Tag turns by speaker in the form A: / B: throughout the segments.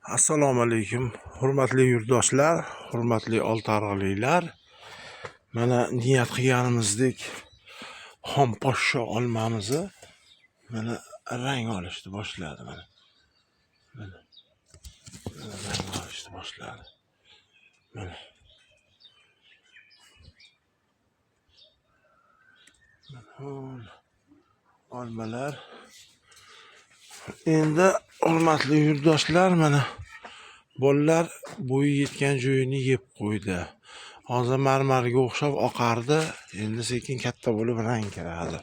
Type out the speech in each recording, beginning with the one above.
A: Assalomu alaykum, hurmatli yurtdoshlar, hurmatli oltiariqliklar. Mana niyat qilganimizdek xom poshsho olmamizni mana rang olishni boshladi. Mana rang olishni boshladi. Mana olmalar. Endi hurmatli yurtdoshlar, mana bolalar bo'yi yetgan joyini yeb qo'ydi. Hozir marmarga o'xshab oqardi, endi sekin katta bo'lib rang kiradi.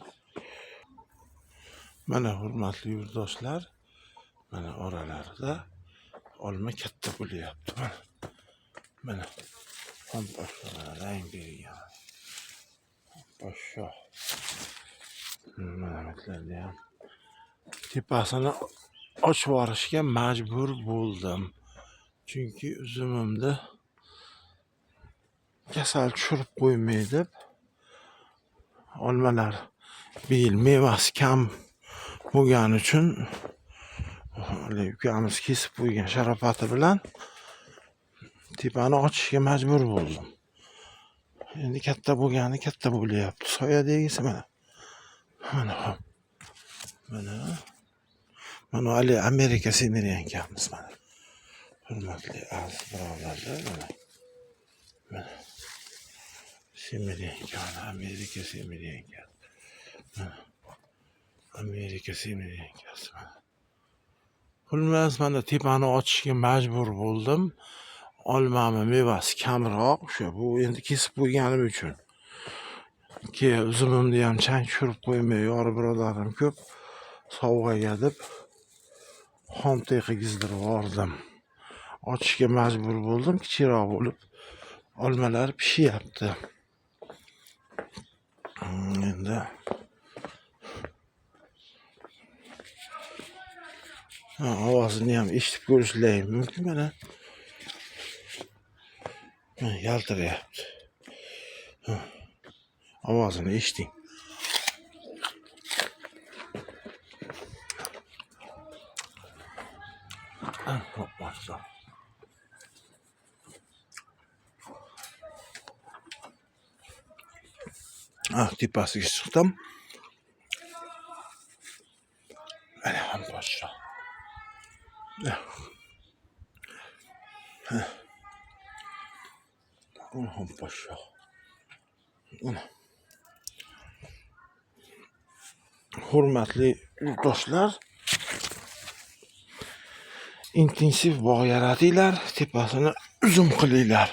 A: Mana hurmatli yurtdoshlar, mana oralarida olma katta bo'lyapti. Mana xom poshsho rang bergan. Poshsho. Mana bularni ham tepasini ochib yuborishga majbur bo'ldim. Chunki uzumimda kasal tushirib qo'ymay deb olmalar bu yil mevasi kam bo'lgani uchun ukamiz kesib qo'ygan sharofati bilan tepani ochishga majbur bo'ldim. Endi katta bo'lgani katta bo'lyapti. Soyadagisi mana. Mana Ali Amerika semirgan ekanmiz mana. Hurmatli aziz birodarlar, mana semirgan ekan, Amerika semirgan ekan. Amerika semirgan ekan. Xullas, mana tepani ochishga majbur bo'ldim. Olmami mevasi kamroq, o'sha bu endi kesib qo'yganim uchun. Uzumimni ham chang tushirib qo'ymay, yori birodarim ko'p sovg'aga deb xomtay qilgizdirib yubordim. Ochishga majbur bo'ldim, kichikroq bo'lib olmalar pishyapti. Endi ovozini ham eshitib ko'rishlaring mumkin. Mana yaltirayapti. Ovozini eshiting. Tepasiga chiqdim. Mana ham poshsho. Ham poshsho. Hurmatli yurtdoshlar, intensiv bog' yaratinglar, tepasini uzum qilinglar.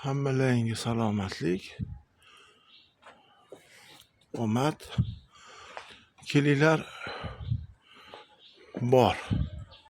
A: Hammalaringga salomatlik, omad, kelinglar bor.